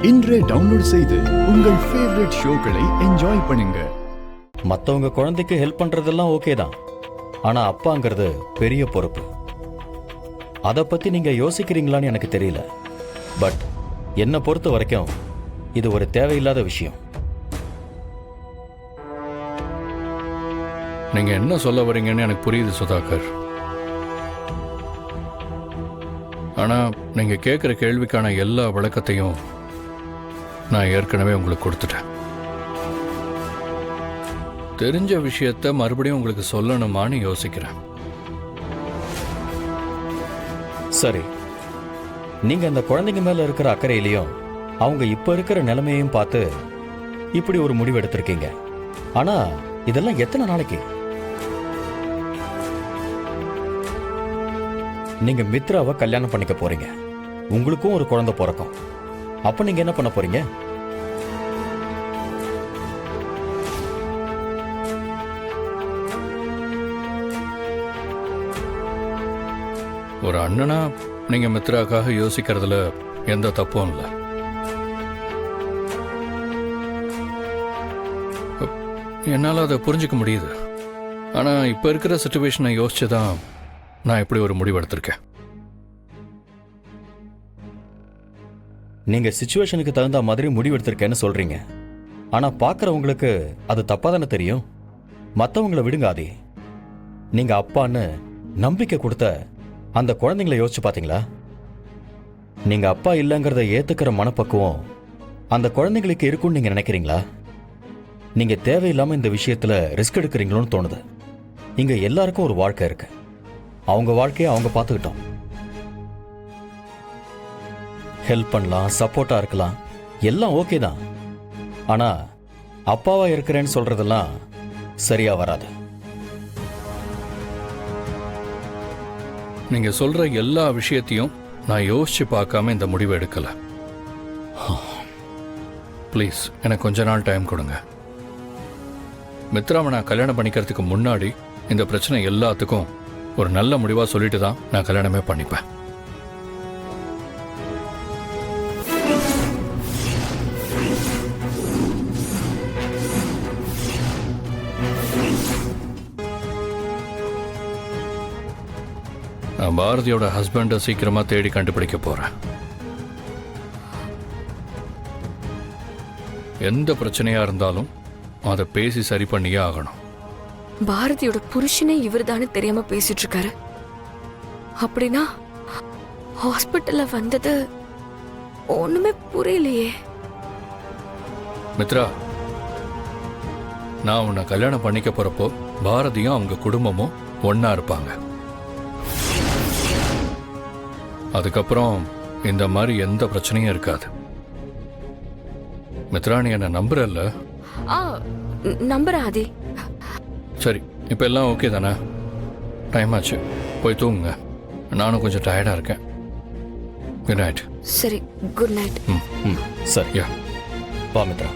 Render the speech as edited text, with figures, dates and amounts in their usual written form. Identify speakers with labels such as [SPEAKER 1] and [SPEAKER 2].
[SPEAKER 1] இன்றே டவுன்லோட் செய்து உங்கள் ஃபேவரட் ஷோக்களை என்ஜாய் பண்ணுங்க.
[SPEAKER 2] மற்றவங்க குழந்தைக்கு ஹெல்ப் பண்றதெல்லாம் ஓகே தான், ஆனா அப்பாங்கிறது பெரிய பொறுப்பு. அதை பத்தி நீங்க யோசிக்கிறீங்களான்னு எனக்கு தெரியல. பட் என்னை பொறுத்த வரைக்கும் இது ஒரு தேவையில்லாத விஷயம்.
[SPEAKER 3] நீங்க என்ன சொல்ல வரீங்கன்னு எனக்கு புரியுது சுதாகர். ஆனா நீங்க கேட்குற கேள்விக்கான எல்லா விளக்கத்தையும் நான் ஏற்கனவே உங்களுக்கு கொடுத்துட்டேன். தெரிஞ்ச விஷயத்த மறுபடியும் உங்களுக்கு சொல்லணுமான்னு யோசிக்கிறேன்.
[SPEAKER 2] சரி, நீங்க அந்த குழந்தைங்க மேல இருக்கிற அக்கறையிலையும் அவங்க இப்ப இருக்கிற நிலைமையையும் பார்த்து இப்படி ஒரு முடிவு எடுத்திருக்கீங்க. ஆனா இதெல்லாம் எத்தனை நாளைக்கு? நீங்க மித்ராவை கல்யாணம் பண்ணிக்க போறீங்க, உங்களுக்கும் ஒரு குழந்தை பிறக்கும். அப்ப நீங்க என்ன பண்ண போறீங்க?
[SPEAKER 3] ஒரு அண்ணனா நீங்க மித்ராக்காக யோசிக்கிறதுல எந்த தப்பும் இல்லை. என்னால் அதை புரிஞ்சுக்க முடியுது. ஆனால் இப்போ இருக்கிற சுச்சுவேஷனை யோசிச்சு தான் நான் இப்படி ஒரு முடிவு எடுத்திருக்கேன்.
[SPEAKER 2] நீங்க சிச்சுவேஷனுக்கு தகுந்த மாதிரி முடிவு எடுத்திருக்கேன்னு சொல்றீங்க. ஆனா பார்க்கறவங்களுக்கு அது தப்பா தானே தெரியும். மற்றவங்களை விடுங்க. ஆதி, நீங்க அப்பான்னு நம்பிக்கை கொடுத்த அந்த குழந்தைங்களை யோசிச்சு பார்த்தீங்களா? நீங்க அப்பா இல்லைங்கிறத ஏத்துக்கிற மனப்பக்குவம் அந்த குழந்தைங்களுக்கு இருக்குன்னு நீங்க நினைக்கிறீங்களா? நீங்க தேவையில்லாம இந்த விஷயத்துல ரிஸ்க் எடுக்கிறீங்களோன்னு தோணுது. இங்க எல்லாருக்கும் ஒரு வாழ்க்கை இருக்கு, அவங்க வாழ்க்கையை அவங்க பார்த்துக்கிட்டோம். ஹெல்ப் பண்ணலாம், சப்போர்ட்டா இருக்கலாம், எல்லாம் ஓகே தான். ஆனா அப்பாவா இருக்கிறேன்னு சொல்றதெல்லாம் சரியா வராது.
[SPEAKER 3] நீங்க சொல்ற எல்லா விஷயத்தையும் நான் யோசிச்சு பார்க்காம இந்த முடிவை எடுக்கல. ப்ளீஸ் எனக்கு கொஞ்ச நாள் டைம் கொடுங்க. மித்ராவை நான் கல்யாணம் பண்ணிக்கிறதுக்கு முன்னாடி இந்த பிரச்சனை எல்லாத்துக்கும் ஒரு நல்ல முடிவா சொல்லிட்டு தான் நான் கல்யாணமே பண்ணிப்பேன். நான் பாரதியோட ஹஸ்பண்டை சீக்கிரமா தேடி கண்டுபிடிக்க போறேன். எந்த பிரச்சனையா இருந்தாலும் அதை பேசி சரி பண்ணியே ஆகணும்.
[SPEAKER 4] பாரதியோட புருஷனே இவர்தானே தெரியாம பேசிட்டு இருக்காரு. அப்படின்னா ஹாஸ்பிட்டல்ல வந்தது ஒண்ணுமே புரியலையே.
[SPEAKER 3] மித்ரா, நான் உன்னை கல்யாணம் பண்ணிக்க போறப்போ பாரதியும் அவங்க குடும்பமும் ஒன்னா இருப்பாங்க. அதுக்கப்புறம் இந்த மாதிரி எந்த பிரச்சனையும் இருக்காது. மித்ரா, நீ என்ன நம்புறல்ல?
[SPEAKER 4] நம்புறேன் ஆதி.
[SPEAKER 3] சரி, இப்போ எல்லாம் ஓகே தானே? டைம் ஆச்சு, போய் தூங்குங்க. நானும் கொஞ்சம் டயர்டாக இருக்கேன். Good night.
[SPEAKER 4] சரி, குட் நைட்.
[SPEAKER 2] சரி, வா மித்ரா.